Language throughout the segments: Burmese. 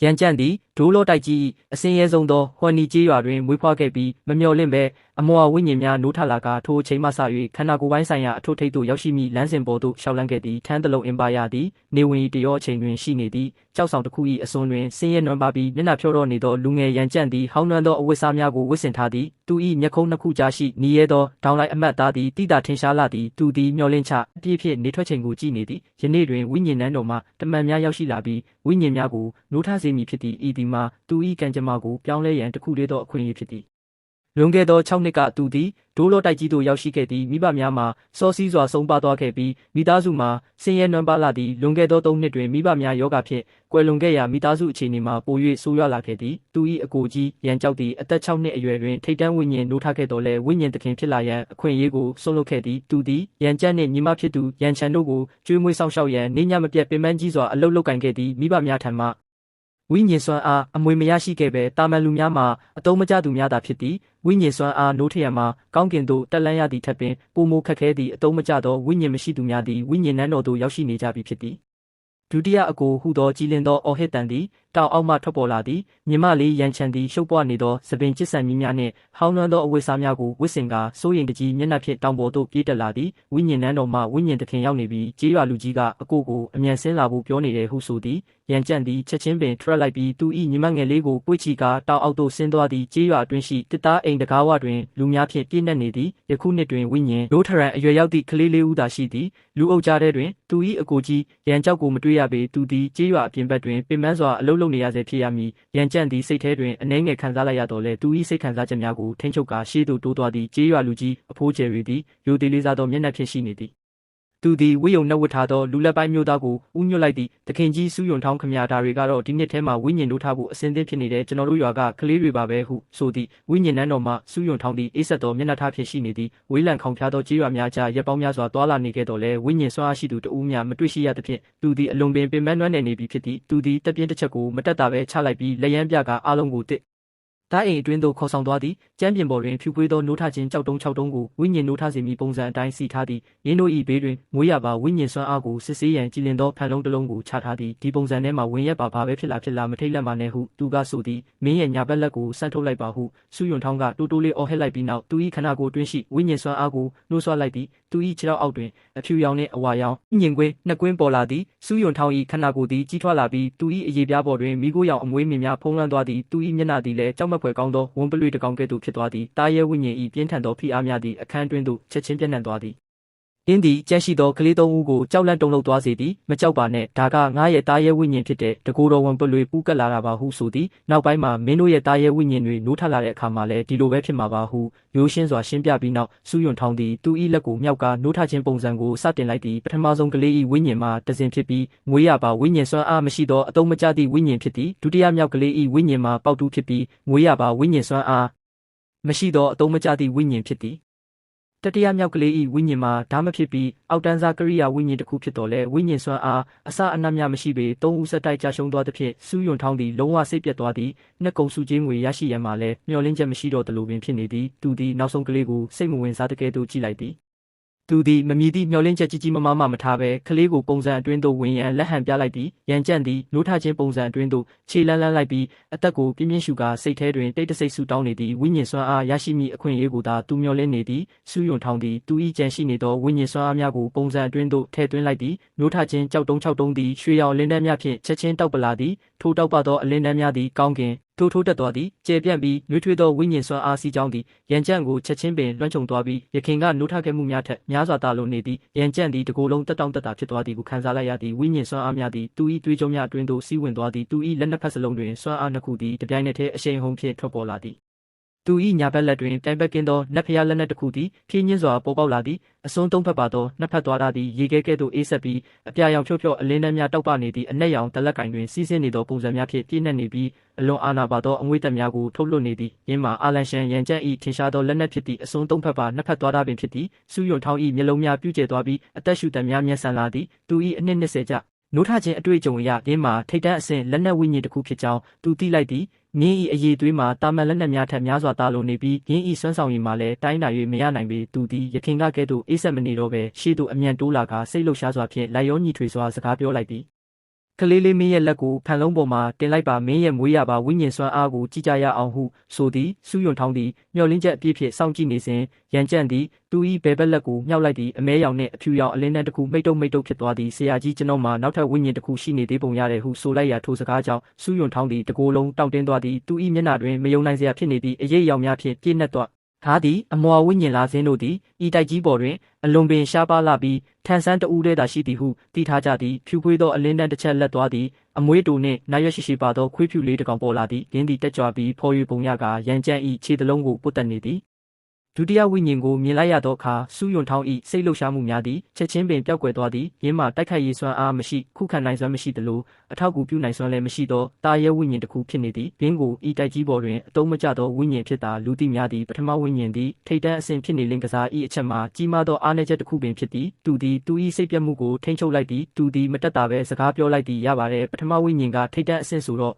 ရန်ကြန့်သည်ဒိုးလောတိုက်ကြီးအစင်းရဲဆုံးသောဟွမ်နီကျေးရွာတွင်မွေးဖွားခဲ့ပြီးမမျှော်လင့်ပဲအမောဝိညာဉ်များနိုးထလာကထိုအချိန်မှစ၍ခန္ဓာကိုယ်ပိုင်းဆိုင်ရာအထွတ်ထိပ်သို့ရောက်ရှိမိလမ်းစဉ်ပေါ်သို့ရှောက်လန်းခဲ့သည်ထန်းတလုံးအင်ပါယာသည်နေဝင်တရောအချိန်တွင်ရှိနေသည်ကြောက်ဆောင်တစ်ခု၏အစွန်တွင်ဆင်းရဲနွမ်းပါပြီးမျက်နှာဖြောတော့နေသောလူငယ်ရန်ကြန့်သည်ဟောင်းနှွမ်းသောအဝတ်စားများကိုဝတ်ဆင်ထားသည်သူ၏မျက်ခုံးနှစ်ခုကြားရှိနီးရဲသောဒေါင်းလိုက်အမတ်သားသည်တိတာထင်ရှားလာသည်သူသည်မျောလင့်ချပြည့်ဖြင့်နေထွက်ချိန်ကိုကြည့်နေသည်ယနေ့တွင်ဝိညာဉ်နန်းတော်မှတမန်များရောက်ရှိလာပြီးဝိညာဉ်များကိုနိုးထစေမည်ဖြစ်သည်ဤသည်မှာသူ၏ကံကြမ္မာကိုပြောင်းလဲရန်တစ်ခုလေးသောအခွင့်အရေးဖြစ်သည်လွန်ခဲ့သော6နှစ်ကသူသည်ဒိုးလောတိုက်ကြီးသို့ရောက်ရှိခဲ့သည်မိဘများမှာစောစီးစွာဆုံးပါသွားခဲ့ပြီးမိသားစုမှာဆင်းရဲနွမ်းပါးလာသည်လွန်ခဲ့သော3နှစ်တွင်မိဘများယောဂဖြင့်ကွယ်လွန်ခဲ့ရာမိသားစုအခြေအနေမှာပို၍ဆိုးရွားလာခဲ့သည်သူ၏အကိုကြီးရန်ကြောက်သည်အသက်6နှစ်အရွယ်တွင်ထိတ်တန်းဝိညာဉ်နိုးထခဲ့တော်လဲဝိညာဉ်သခင်ဖြစ်လာရန်အခွင့်အရေးကိုဆွန့်လွတ်ခဲ့သည်သူသည်ရန်ကြန့်နှင့်ညီမဖြစ်သူရန်ချန်တို့ကိုကျွေးမွေးဆောင်ရှောက်ရန်နေညမပြတ်ပင်ပန်းကြီးစွာအလုပ်လုပ်ကင်ခဲ့သည်မိဘများထံမှဝိညာဉ်စွမ်းအားအမွေမရရှိခဲ့ပဲတာမန်လူများမှာအတုံးမကျသူများသာဖြစ်သည်ဝိညာဉ်စွမ်းအားနိုးထရန်မှာကောင်းကင်သို့တက်လန်းရသည့်ထက်ပင်ပိုမိုခက်ခဲသည့်အတုံးမကျသောဝိညာဉ်မရှိသူများသည်ဝိညာဉ်နန်းတော်သို့ရောက်ရှိနေကြပြီဖြစ်သည်ဒုတိယအကိုဟုသောကြည်လင်သောအော်ဟစ်တန်သည်တောင်အောက်မှထွက်ပေါ်လာသည်မြမလေးရန်ချန်သည်ရှုပ်ပွားနေသောသပင်ကျစ်ဆန်မြများနှင့်ဟောင်းနှွမ်းသောအဝတ်စားများကိုဝတ်ဆင်ကာစိုးရိမ်တကြီးမျက်နှာဖြင့်တောင်ပေါ်သို့ပြေးတက်လာသည်ဝိညာဉ်နန်းတော်မှဝိညာဉ်သခင်ရောက်နေပြီးကြေးရွာလူကြီးကအကိုကိုအမြန်ဆင်းလာဖို့ပြောနေတယ်ဟုဆိုသည်ရန်ကြန့်သည်ချက်ချင်းပင်ထွက်လိုက်ပြီးသူ၏ညီမငယ်လေးကိုပွေ့ချီကာတောင်အောက်သို့ဆင်းသွားသည်ကြေးရွာအတွင်းရှိတစ်သားအိမ်တကားဝတွင်လူများဖြင့်ပြည့်နှက်နေသည်ယခုနှစ်တွင်ဝိညာဉ်ဒိုးထရန်အရွယ်ရောက်သည့်ကလေးလေးဦးသာရှိသည်လူအုပ်ကြားထဲတွင်သူ၏အကိုကြီးရန်ကြောက်ကိုမတွေ့ရပေသူသည်ကြေးရွာအပြင်ဘက်တွင်ပင်ပန်းစွာအလုပ်လုပ်နေရဆဲဖြစ်ရမည်ရန်ကြန့်သည်စိတ်ထဲတွင်အနှဲငယ်ခံစားလိုက်ရတော့လဲသူ၏စိတ်ခံစားချက်များကိုထိန်းချုပ်ကာရှေ့သို့တိုးသွားသည်ကြေးရွာလူကြီးအဖိုးကျယ်ရီသည်ရိုသေလေးစားသောမျက်နှာဖြင့်ရှိနေသည်သူသည်ဝိယုံနှုတ်ဝတ်ထားသောလူလက်ပိုင်းမျိုးသားကိုဥညွတ်လိုက်သည်သခင်ကြီးစူးယွန်ထောင်းခမရာဒါတွေကတော့ဒီနှစ်ထဲမှာဝိညာဉ်တို့ထားဖို့အစဉ်သင့်ဖြစ်နေတယ်ကျွန်တော်တို့ရွာကကလေးတွေပါပဲဟုဆိုသည်ဝိညာဉ်နန်းတော်မှစူးယွန်ထောင်းသည်အေးဆက်သောမျက်နှာထားဖြင့်ရှိနေသည်ဝေးလံခေါင်ဖျားသောကြေးရွာများကြားရက်ပေါင်းများစွာသွာလာနေခဲ့တော်လဲဝိညာဉ်ဆွမ်းအားရှိသူတဦးများမတွေ့ရှိရသဖြင့်သူသည်အလွန်ပင်ပင်ပန်းနွမ်းနယ်နေပြီဖြစ်သည်သူသည်တက်ပြင်းတစ်ချက်ကိုမတက်တာပဲချလိုက်ပြီးလက်ရန်ပြကအားလုံးကိုတစ်တိုင်းအိမ်အတွင်းသို့ခေါ်ဆောင်သွားသည်ကျမ်းပြင်ပေါ်တွင်ဖြူပွေးသောနိုးထခြင်းကြောက်တုံး6တုံးကိုဝိညာဉ်နိုးထစေမည်ပုံစံအတိုင်းစီထားသည်ရင်းတို့၏ဘေးတွင်မွေးရပါဝိညာဉ်စွမ်းအားကိုစစ်ဆေးရန်ကြည်လင်သောဖန်လုံးတစ်လုံးကိုချထားသည်ဒီပုံစံထဲမှာဝင်ရက်ပါဘာပဲဖြစ်လာမထိတ်လန့်ပါနဲ့ဟုသူကဆိုသည်မင်းရဲ့ညာဘက်လက်ကိုဆန့်ထုတ်လိုက်ပါဟုစူးယွန်ထောင်းကတိုးတိုးလေးအော်ဟစ်လိုက်ပြီးနောက်သူ၏ခန္ဓာကိုယ်အတွင်းရှိဝိညာဉ်စွမ်းအားကိုနှိုးဆွလိုက်သည်သူ၏ခြေထောက်အောက်တွင်အဖြူရောင်နှင့်အဝါရောင်ညင်ကွင်းနှစ်ကွင်းပေါ်လာသည်စူးယွန်ထောင်း၏ခန္ဓာကိုယ်သည်ကြီးထွားလာပြီးသူ၏အရေပြားပေါ်တွင်မိခိုးရောင်အမွေးမြင်များဖုံးလွှမ်းသွားသည်သူ၏မျက်နှာသည်လည်းကြောက်မက်ဖွယ်ကောင်းသောဝန်းပလွေတကောင်ကဲ့သို့ဖြစ်သွားသည်တာရဲဝိညာဉ်၏ပြင်းထန်သောဖိအားများသည်အခန်းတွင်သို့ချက်ချင်းပြန့်နှံ့သွားသည်အင်းသည်ကြက်ရှိသောကလေး3ဦးကိုကြောက်လန့်တုန်လှုပ်သွားစေသည်မကြောက်ပါနဲ့ဒါကငါရဲ့တာရဲဝိညာဉ်ဖြစ်တဲ့တကိုယ်တော်ဝန်ပလွေပူးကပ်လာတာပါဟုဆိုသည်နောက်ပိုင်းမှာမင်းတို့ရဲ့တာရဲဝိညာဉ်တွေနိုးထလာတဲ့အခါမှာလည်းဒီလိုပဲဖြစ်မှာပါဟုရိုးရှင်းစွာရှင်းပြပြီးနောက်စူးယွန်ထောင်းသည်သူ၏လက်ကိုမြောက်ကာနိုးထခြင်းပုံစံကိုစတင်လိုက်သည်ပထမဆုံးကလေး၏ဝိညာဉ်မှာတစဉ်ဖြစ်ပြီးငွေရပါဝိညာဉ်စွမ်းအားမရှိသောအတုံးမကျသည့်ဝိညာဉ်ဖြစ်သည်ဒုတိယမြောက်ကလေး၏ဝိညာဉ်မှာပေါက်တူးဖြစ်ပြီးငွေရပါဝိညာဉ်စွမ်းအားမရှိသောအတုံးမကျသည့်ဝိညာဉ်ဖြစ်သည်တတိယမြောက်ကလေး၏ဝိညာဉ်မှာဓာမဖြစ်ပြီးအောက်တန်းစားကရိယာဝိညာဉ်တစ်ခုဖြစ်တော်လဲဝိညာဉ်စွမ်းအားအစအနတ်များမရှိပေ3ဦးဆက်တိုက်ကြာရှုံးသွားသဖြင့်စူးယွန်ထောင်းသည်လုံးဝစိတ်ပြတ်သွားသည်နှစ်ကုံစုချင်းငွေရရှိရန်မှာလဲမျှော်လင့်ချက်မရှိတော့သလိုပင်ဖြစ်နေသည်သူသည်နောက်ဆုံးကလေးကိုစိတ်မဝင်စားတကယ်သို့ကြည့်လိုက်သည်သူသည်မမြည်သည့်မျှော်လင့်ချက်ကြီးမားမှမထားဘဲကလေးကိုပုံစံအတွင်းသို့ဝင်ရန်လက်ဟန်ပြလိုက်သည်ရန်ကြန့်သည်နိုးထခြင်းပုံစံအတွင်းသို့ခြေလန်းလိုက်ပြီးအသက်ကိုပြင်းပြင်းရှူကာစိတ်ထဲတွင်တိတ်တဆိတ်ဆူတောင်းနေသည်ဝိညာဉ်စွမ်းအားရရှိမိအခွင့်အရေးကိုသာသူမျှော်လင့်နေသည်စူးယွန်ထောင်းသည်သူ၏ကြံရှိနေသောဝိညာဉ်စွမ်းအားများကိုပုံစံအတွင်းသို့ထည့်သွင်းလိုက်သည်နိုးထခြင်းကြောက်တုံး6တုံးသည်ရွှေရောင်အလင်းတန်းများဖြင့်ချက်ချင်းတောက်ပလာသည်ထိုတောက်ပသောအလင်းတန်းများသည်ကောင်းကင်ထိုးတက်သွားသည်ကျေပြန့်ပြီးနှွေးထွေးသောဝိညာဉ်စွမ်းအားစီးကြောင်းသည်ရန်ကြန့်ကိုချက်ချင်းပင်လွှမ်းခြုံသွားပြီးရခင်ကနိုးထခဲ့မှုများထက်များစွာတာလွန်နေသည်ရန်ကြန့်သည်တကိုယ်လုံးတက်တောင့်တက်တာဖြစ်သွားသည်ကိုခံစားလိုက်ရသည်ဝိညာဉ်စွမ်းအားများသည်သူ၏တွေးကြုံများအတွင်းသို့စီးဝင်သွားသည်သူ၏လက်နှစ်ဖက်စလုံးတွင်စွမ်းအားနှစ်ခုသည်တပြိုင်နက်တည်းအရှိန်ဟုန်ဖြင့်ထွက်ပေါ်လာသည်သူ၏ညာဘက်လက်တွင်တိုင်ပက်ကင်းသောနတ်ဖျားလက်နက်တစ်ခုသည်ဖြင်းညင်းစွာပေါ်ပေါက်လာသည်အစွန်းသုံးဖက်ပါသောနှစ်ဖက်သွားထားသည်ရေခဲကဲ့သို့အေးဆက်ပြီးအပြာရောင်ဖြော့ဖြော့အလင်းတန်းများတောက်ပနေသည့်အနက်ရောင်တလက်ကင်တွင်စီးဆင်းနေသောပုံစံများဖြင့်ပြည့်နှက်နေပြီးအလွန်အာနာပါသောအငွေ့တက်များကိုထုတ်လွှတ်နေသည်ယင်းမှာအာလန်ရှန်ရန်ကြန့်၏ထင်ရှားသောလက်နက်ဖြစ်သည့်အစွန်းသုံးဖက်ပါနှစ်ဖက်သွားထားပင်ဖြစ်သည်စူးယွန်ထောင်း၏မျက်လုံးများပြူးကျဲသွားပြီးအသက်ရှူတန်များမျက်စံလာသည်သူ၏အနှစ်20ကျနိုးထခြင်းအတွေ့အကြုံအရယင်းမှာထိတ်တန်းအဆင့်လက်နက်ဝိညာဉ်တစ်ခုဖြစ်ကြောင်းသူသိလိုက်သည်မြင်း၏အရေးသွေးမှာတာမန်လက်နက်များထက်များစွာတာလွန်နေပြီးမြင်း၏စွမ်းဆောင်ရည်မှာလည်းတိုင်းတာ၍မရနိုင်ပေသူသည်ရခင်ကကဲ့သို့အေးဆက်မနေတော့ပဲရှေ့သို့အမြန်တိုးလာကာစိတ်လှုပ်ရှားစွာဖြင့်လိုက်ရောညီထွေစွာစကားပြောလိုက်သည် ကလေးလေးမင်းရဲ့လက်ကိုဖန်လုံးပေါ်မှာတင်လိုက်ပါမင်းရဲ့မွေးရပါဝိညာဉ်စွမ်းအားကိုကြည်ကြရအောင်ဟုဆိုသည်စူးယွန်ထောင်းသည်မျောလင်းချက်အပြည့်ဖြင့်စောင့်ကြည့်နေစဉ်ရန်ကြန့်သည်သူ၏ဘဲဘက်လက်ကိုမြှောက်လိုက်သည်အမဲရောင်နှင့်အဖြူရောင်အလင်းတန်းတစ်ခုမိတ်တုတ်ဖြစ်သွားသည်ဆရာကြီးကျွန်တော်မှာနောက်ထပ်ဝိညာဉ်တစ်ခုရှိနေသေးပုံရတယ်ဟုဆိုလိုက်ရာထိုစကားကြောင့်စူးယွန်ထောင်းသည်တကိုယ်လုံးတောင့်တင်းသွားသည်သူ၏မျက်နှာတွင်မယုံနိုင်စရာဖြစ်နေသည့်အရေးအယောင်များဖြင့်ပြည့်နှက်သွားထားသည်အမွာဝိညာဉ်လာခြင်းတို့သည်ဤတိုက်ကြီးပေါ်တွင်အလွန်ပင်ရှားပါးလာပြီးထန်ဆန်းတဦးတည်းသာရှိသည်ဟုသိထားကြသည်ဖြူခွေးသောအလင်းတန်းတစ်ချက်လက်သွားသည်အမွေးတူနှင့်နာရွက်ရှိပါသောခွေးဖြူလေးတစ်ကောင်ပေါ်လာသည်လင်းသည်တက်ကြွပြီးဖော်၍ပုံရကရန်ကြန့်၏ခြေတစ်လုံးကိုပုတ်တက်နေသည်ဒုတိယဝိညာဉ်ကိုမြင်လိုက်ရသောအခါစူးယွန်ထောင်း၏စိတ်လှုပ်ရှားမှုများသည်ချက်ချင်းပင်ပျောက်ကွယ်သွားသည်ရင်းမှတိုက်ခိုက်ရေးစွမ်းအားမရှိခုခံနိုင်စွမ်းမရှိသလိုအထောက်အကူပြုနိုင်စွမ်းလည်းမရှိသောတာရဲဝိညာဉ်တစ်ခုဖြစ်နေသည်ဘင်းကိုဤတိုက်ကြီးပေါ်တွင်အတုံးမကျသောဝိညာဉ်ဖြစ်သာလူသိများသည်ပထမဝိညာဉ်သည်ထိတ်တန့်အဆင့်ဖြစ်နေလင်ကစား၏အချက်မှာကြီးမားသောအားနည်းချက်တစ်ခုပင်ဖြစ်သည်သူသည်သူ၏စိတ်ပြတ်မှုကိုထိန်းချုပ်လိုက်သည်သူသည်မတက်တာပဲစကားပြောလိုက်သည်ရပါတယ်ပထမဝိညာဉ်ကထိတ်တန့်အဆင့်ဆိုတော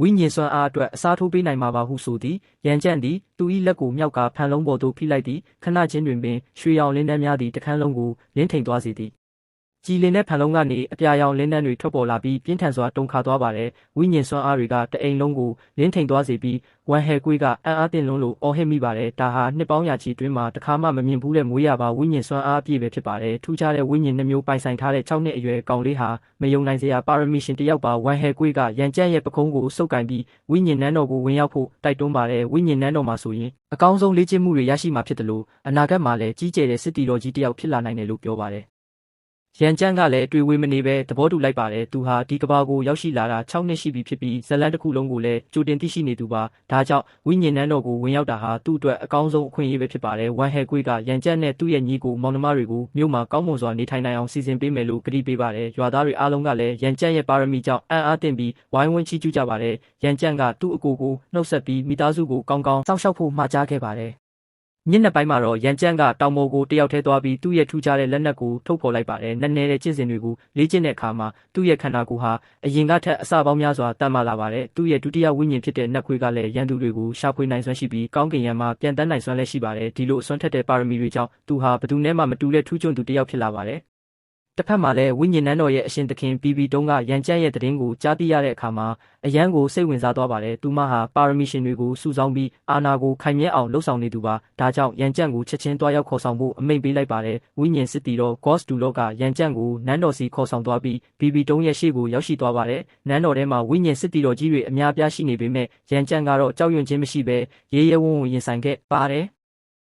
့ဝိညာဉ်စွမ်းအားအတွက်အစားထိုးပေးနိုင်မှာပါဟုဆိုသည်ရန်ကြန့်သည်သူ၏လက်ကိုမြောက်ကဖန်လုံးပေါ်သို့ဖိလိုက်သည်ခဏချင်းတွင်ပင်ရွှေရောင်လင်းတန်းများသည်တခန်းလုံးကိုလင်းထိန်သွားစေသည်ကြည်လင်တဲ့ဖန်လုံးကနေအပြာရောင်လင်းတန်းတွေထွက်ပေါ်လာပြီးပြင်းထန်စွာတုန်ခါသွားပါတယ်ဝိညာဉ်စွမ်းအားတွေကတအိမ်လုံးကိုလင်းထိန်သွားစေပြီးဝမ်ဟဲကွေးကအံ့အားသင့်လွန်းလို့အော်ဟစ်မိပါတယ်ဒါဟာနှစ်ပေါင်းရာချီတွင်မှတခါမှမမြင်ဘူးတဲ့မွေးရပါဝိညာဉ်စွမ်းအားအပြည့်ပဲဖြစ်ပါတယ်ထူးခြားတဲ့ဝိညာဉ်နှမျိုးပိုင်ဆိုင်ထားတဲ့6နှစ်အရွယ်ကောင်လေးဟာမယုံနိုင်စရာပါရမီရှင်တစ်ယောက်ပါဝမ်ဟဲကွေးကရန်ကြန့်ရဲ့ပခုံးကိုစုပ်ကင်ပြီးဝိညာဉ်နန်းတော်ကိုဝင်ရောက်ဖို့တိုက်တွန်းပါတယ်ဝိညာဉ်နန်းတော်မှာဆိုရင်အကောင်းဆုံးလေ့ကျင့်မှုတွေရရှိမှာဖြစ်တယ်လို့အနာဂတ်မှာလည်းကြီးကျယ်တဲ့စစ်တီတော်ကြီးတစ်ယောက်ဖြစ်လာနိုင်တယ်လို့ပြောပါတယ်ရန်ကြန့်ကလည်းတွေ့ဝေးမနေပဲသဘောတူလိုက်ပါတယ်သူဟာဒီကဘာကိုရောက်ရှိလာတာ6နှစ်ရှိပြီဖြစ်ပြီးဇလန်တစ်ခုလုံးကိုလည်းကြိုတင်သိရှိနေသူပါဒါကြောင့်ဝိညာဉ်နန်းတော်ကိုဝင်ရောက်တာဟာသူ့အတွက်အကောင်းဆုံးအခွင့်အရေးပဲဖြစ်ပါတယ်ဝမ်ဟဲကွေးကရန်ကြန့်နဲ့သူ့ရဲ့ညီကိုမောင်နှမတွေကိုမြို့မှာကောင်းမွန်စွာနေထိုင်နိုင်အောင်စီစဉ်ပေးမယ်လို့ကတိပေးပါတယ်ရွာသားတွေအားလုံးကလည်းရန်ကြန့်ရဲ့ပါရမီကြောင့်အံ့အားသင့်ပြီးဝိုင်းဝန်းချီးကျူးကြပါတယ်ရန်ကြန့်ကသူ့အကိုကိုနှုတ်ဆက်ပြီးမိသားစုကိုကောင်းကောင်းစောင့်ရှောက်ဖို့မှာကြားခဲ့ပါတယ်ညနေပိုင်းမှာတော့ရန်ကြန့်ကတောင်ပေါ်ကိုတယောက်ထဲသွားပြီးသူ့ရဲ့ထူးခြားတဲ့လက်နက်ကိုထုတ်ဖော်လိုက်ပါတယ်။နက်နဲတဲ့ကျင့်စဉ်တွေကိုလေ့ကျင့်တဲ့အခါမှာသူ့ရဲ့ခန္ဓာကိုယ်ဟာအရင်ကထက်အဆပေါင်းများစွာတန်မာလာပါတယ်။သူ့ရဲ့ဒုတိယဝိညာဉ်ဖြစ်တဲ့နတ်ခွေးကလည်းရန်သူတွေကိုရှာဖွေနိုင်စွမ်းရှိပြီးကောင်းကင်ယံမှာပြန်တန်းနိုင်စွမ်းလည်းရှိပါတယ်။ဒီလိုအစွမ်းထက်တဲ့ပါရမီတွေကြောင့်သူဟာဘယ်သူနဲ့မှမတူတဲ့ထူးချွန်သူတစ်ယောက်ဖြစ်လာပါတယ်။တစ်ဖက်မှာလည်းဝိညာဉ်နန်းတော်ရဲ့အရှင်သခင်ဘီဘီတုံးကရန်ကြန့်ရဲ့သတင်းကိုကြားသိရတဲ့အခါမှာအယံကိုစိတ်ဝင်စားသွားပါတယ်။သူမဟာပါရမီရှင်တွေကိုစုဆောင်းပြီးအာနာကိုခိုင်မြဲအောင်လှုပ်ဆောင်နေသူပါ။ဒါကြောင့်ရန်ကြန့်ကိုချက်ချင်းတွားရောက်ခေါ်ဆောင်ဖို့အမိန့်ပေးလိုက်ပါတယ်။ဝိညာဉ်စစ်တီတော် Ghost Dulo ကရန်ကြန့်ကိုနန်းတော်စီခေါ်ဆောင်သွားပြီးဘီဘီတုံးရဲ့ရှေ့ကိုရောက်ရှိသွားပါတယ်။နန်းတော်ထဲမှာဝိညာဉ်စစ်တီတော်ကြီးတွေအများအပြားရှိနေပေမဲ့ရန်ကြန့်ကတော့ကြောက်ရွံ့ခြင်းမရှိဘဲရဲရဲဝံ့ဝံ့ရင်ဆိုင်ခဲ့ပါတယ်။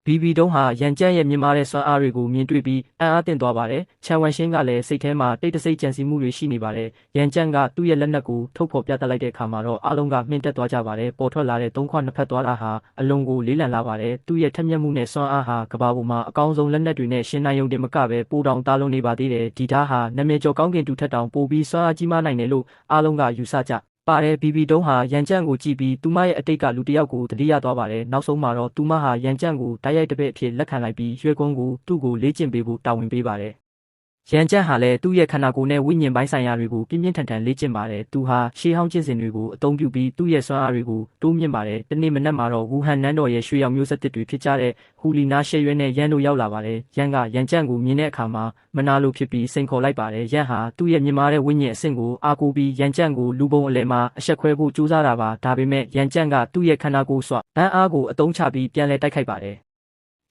ဘီဘီတုံးဟာရန်ကြန့်ရဲ့မြင်မာတဲ့စွမ်းအားတွေကိုမြင်တွေ့ပြီးအံ့အားသင့်သွားပါတယ်။ချန်ဝမ်ရှင်းကလည်းစိတ်ထဲမှာတိတ်တဆိတ်ကြံစည်မှုတွေရှိနေပါတယ်။ရန်ကြန့်ကသူ့ရဲ့လက်နက်ကိုထုတ်ဖော်ပြသလိုက်တဲ့အခါမှာတော့အားလုံးကမှင်တက်သွားကြပါတယ်။ပေါ်ထွက်လာတဲ့သုံးခွနှစ်ဖက်သွားတာဟာအလွန်ကိုလေးလံလာပါတယ်။သူ့ရဲ့ထက်မြက်မှုနဲ့စွမ်းအားဟာကမ္ဘာပေါ်မှာအကောင်းဆုံးလက်နက်တွေနဲ့ရှင်နိုင်ရုံတင်မကပဲပိုတောင်တားလုံးနေပါသေးတယ်။ဒီဓာတ်ဟာနာမည်ကျော်ကောင်းကင်တူထက်တောင်ပိုပြီးစွမ်းအားကြီးမားနိုင်တယ်လို့အားလုံးကယူဆကြပါတယ်ဘီဘီတုံးဟာရန်ကြန့်ကိုကြည့်ပြီးသူမရဲ့အတိတ်ကလူတစ်ယောက်ကိုတတိယသွားပါတယ်နောက်ဆုံးမှာတော့သူမဟာရန်ကြန့်ကိုတိုက်ရိုက်တစ်ပည့်အဖြစ်လက်ခံလိုက်ပြီးရွှေကွန်းကိုသူ့ကိုလေ့ကျင့်ပေးဖို့တာဝန်ပေးပါတယ်ရန်ကြန့်ဟာလည်းသူ့ရဲ့ခန္ဓာကိုယ်နဲ့ဝိညာဉ်ပိုင်းဆိုင်ရာတွေကိုပြင်းပြင်းထန်ထန်လေ့ကျင့်ပါတယ်သူဟာရှေးဟောင်းကျင့်စဉ်တွေကိုအသုံးပြုပြီးသူ့ရဲ့စွမ်းအားတွေကိုတိုးမြင့်ပါတယ်တနေ့မနက်မှာတော့ဝူဟန်နန်းတော်ရဲ့ရွှေရောင်မျိုးဆက်တစ်တွေဖြစ်ကြတဲ့ဟူလီနာရှေရွဲနဲ့ရန်တို့ရောက်လာပါတယ်ရန်ကရန်ကြန့်ကိုမြင်တဲ့အခါမှာမနာလိုဖြစ်ပြီးစိန်ခေါ်လိုက်ပါတယ်ရန်ဟာသူ့ရဲ့မြင်မာတဲ့ဝိညာဉ်အဆင့်ကိုအားကိုးပြီးရန်ကြန့်ကိုလူပုံအလယ်မှာအဆက်ခွဲဖို့ကြိုးစားတာပါဒါပေမဲ့ရန်ကြန့်ကသူ့ရဲ့ခန္ဓာကိုယ်စွမ်းအားကိုအသုံးချပြီးပြန်လည်တိုက်ခိုက်ပါတယ်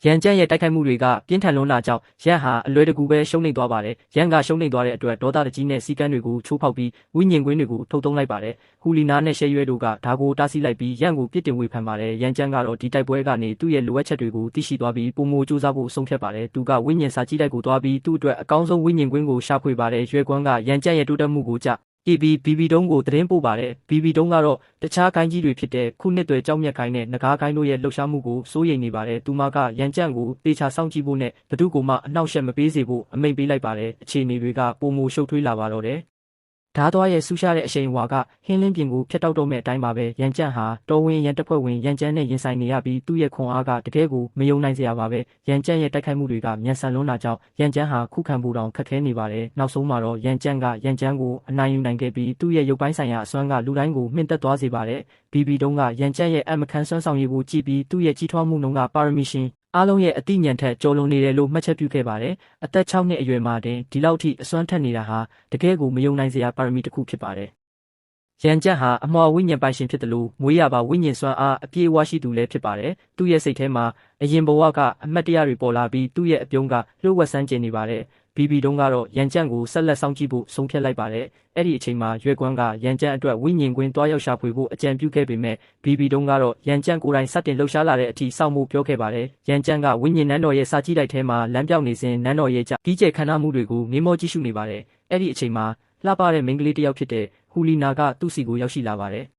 ရန်ကြန့်ရဲ့တိုက်ခိုက်မှုတွေကပြင်းထန်လွန်းတာကြောင့်ရန်ဟာအလွယ်တကူပဲရှုံးနိမ့်သွားပါတယ်။ရန်ကရှုံးနိမ့်သွားတဲ့အတွက်ဒေါသတကြီးနဲ့စီကန်းတွေကိုချိုးဖောက်ပြီးဝိညာဉ်ကွင်းတွေကိုထုတ်သုံးလိုက်ပါတယ်။ဟူလီနာနဲ့ရှဲရွဲတို့ကဒါကိုတားဆီးလိုက်ပြီးရန်ကိုပြစ်တင်ဝေဖန်ပါတယ်။ရန်ကြန့်ကတော့ဒီတိုက်ပွဲကနေသူ့ရဲ့လိုအပ်ချက်တွေကိုသိရှိသွားပြီးပုံမစူးစမ်းဖို့ဆုံးဖြတ်ပါတယ်။သူကဝိညာဉ်စာကြည့်တိုက်ကိုသွားပြီးသူ့အတွက်အကောင်းဆုံးဝိညာဉ်ကွင်းကိုရှာဖွေပါတယ်။ရွှေကွန်းကရန်ကြန့်ရဲ့တိုးတက်မှုကိုကြဘီဘီတုံးကိုသတင်းပို့ပါတယ်ဘီဘီတုံးကတော့တခြားကိုင်းကြီးတွေဖြစ်တဲ့ခုနှစ်သွဲကြောက်မြက်ကိုင်းနဲ့နဂါးကိုင်းတို့ရဲ့လှုပ်ရှားမှုကိုစိုးရိမ်နေပါတယ်သူမကရန်ကြန့်ကိုတေချာစောင့်ကြည့်ဖို့နဲ့ဘသူ့ကိုမှအနှောက်အယှက်မပေးစေဖို့အမိန့်ပေးလိုက်ပါတယ်အခြေအနေတွေကပုံမရှုပ်ထွေးလာပါတော့တယ်ဓားသွားရဲ့ဆူရှားတဲ့အရှိန်အဝါကဟင်းလင်းပြင်ကိုဖျက်တောက်တော့မဲ့အတိုင်းပါပဲရန်ကြန့်ဟာတော်ဝင်ရန်တပ်ဖွဲ့ဝင်ရန်ကြန့်နဲ့ရင်ဆိုင်နေရပြီးသူ့ရဲ့ခွန်အားကတကယ်ကိုမယုံနိုင်စရာပါပဲရန်ကြန့်ရဲ့တိုက်ခိုက်မှုတွေကမြန်ဆန်လွန်းတာကြောင့်ရန်ကြန့်ဟာခုခံဖို့တောင်ခက်ခဲနေပါတယ်နောက်ဆုံးမှာတော့ရန်ကြန့်ကိုအနိုင်ယူနိုင်ခဲ့ပြီးသူ့ရဲ့ရုပ်ပိုင်းဆိုင်ရာအစွမ်းကလူတိုင်းကိုမှင်သက်သွားစေပါတယ်ဘီဘီတုံးကရန်ကြန့်ရဲ့အမခန်းစွမ်းဆောင်ရည်ကိုကြည့်ပြီးသူ့ရဲ့ကြီးထွားမှုနှုန်းကပါရမီရှင် အားလုံးရဲ့အသိဉာဏ်ထက်ကျော်လွန်နေတယ်လို့မှတ်ချက်ပြုခဲ့ပါတယ်။အသက်6နှစ်အရွယ်မှာတင်ဒီလောက်ထိအစွမ်းထက်နေတာဟာတကယ်ကိုမယုံနိုင်စရာပါရမီတစ်ခုဖြစ်ပါတယ်။ရန်ကျန့်ဟာအမွှာဝိညာဉ်ပိုင်ရှင်ဖြစ်တယ်လို့မွေးရပါဝိညာဉ်စွမ်းအားအပြည့်အဝရှိသူလည်းဖြစ်ပါတယ်။သူ့ရဲ့စိတ်ထဲမှာအရင်ဘဝကအမတ်တရားတွေပေါ်လာပြီးသူ့ရဲ့အပြုံးကလျှို့ဝှက်ဆန်းကျင်နေပါတယ်။ဘီဘီတုံးကတော့ရန်ကျန့်ကိုဆက်လက်စောင့်ကြည့်ဖို့ဆုံးဖြတ်လိုက်ပါတယ်။အဲ့ဒီအချိန်မှာရွယ်ကွမ်းကရန်ကျန့်အတွက်ဝိညာဉ်ကွင်းတွားရောက်ရှာဖွေဖို့အကြံပြုခဲ့ပေမဲ့ဘီဘီတုံးကတော့ရန်ကျန့်ကိုယ်တိုင်စတင်လှုပ်ရှားလာတဲ့အထိစောင့်မှုပြောခဲ့ပါတယ်။ရန်ကျန့်ကဝိညာဉ်နန်းတော်ရဲ့စာကြည့်တိုက်ထဲမှာလမ်းပြောင်းနေစဉ်နန်းတော်ရဲ့ကြီးကျယ်ခမ်းနားမှုတွေကိုမေးမောကြည့်ရှုနေပါတယ်။အဲ့ဒီအချိန်မှာလှပတဲ့မိန်းကလေးတစ်ယောက်ဖြစ်တဲ့ဟူလီနာကသူ့စီကိုရောက်ရှိလာပါတယ်။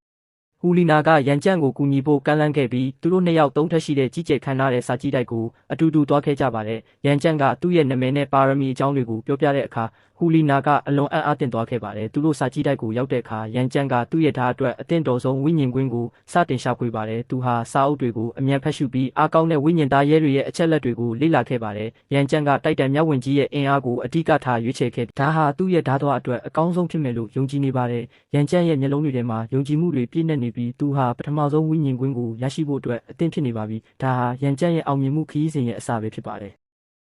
ဟူလီနာကရန်ကျန့်ကိုကူညီဖို့ကမ်းလှမ်းခဲ့ပြီးသူတို့နှစ်ယောက်သုံးထပ်ရှိတဲ့ကြီးကျယ်ခမ်းနားတဲ့စာကြည့်တိုက်ကိုအတူတူသွားခဲ့ကြပါတယ်။ရန်ကျန့်ကသူ့ရဲ့နာမည်နဲ့ပါရမီအကြောင်းတွေကိုပြောပြတဲ့အခါဟူလီနာကအလွန်အံ့အားသင့်သွားခဲ့ပါတယ်။သူတို့စာကြည့်တိုက်ကိုရောက်တဲ့အခါရန်ကျန့်ကသူ့ရဲ့ဓာတ်အတွက်အသင့်တော်ဆုံးဝိညာဉ်ကွင်းကိုစတင်ရှာဖွေပါတယ်။သူဟာစာအုပ်တွေကိုအမြန်ဖတ်ရှုပြီးအားကောင်းတဲ့ဝိညာဉ်သားရဲတွေရဲ့အချက်လက်တွေကိုလေ့လာခဲ့ပါတယ်။ရန်ကျန့်ကတိုက်တန်မြောက်ဝင်ကြီးရဲ့အင်အားကိုအဓိကထားရွေးချယ်ခဲ့ဒါဟာသူ့ရဲ့ဓာတ်သွားအတွက်အကောင်းဆုံးဖြစ်မယ်လို့ယုံကြည်နေပါတယ်။ရန်ကျန့်ရဲ့မျက်လုံးတွေထဲမှာယုံကြည်မှုတွေပြည့်နေနေပြီးသူဟာပထမဆုံးဝိညာဉ်ကွင်းကိုရရှိဖို့အတွက်အသင့်ဖြစ်နေပါပြီ။ဒါဟာရန်ကျန့်ရဲ့အောင်မြင်မှုခရီးစဉ်ရဲ့အစပဲဖြစ်ပါတယ်။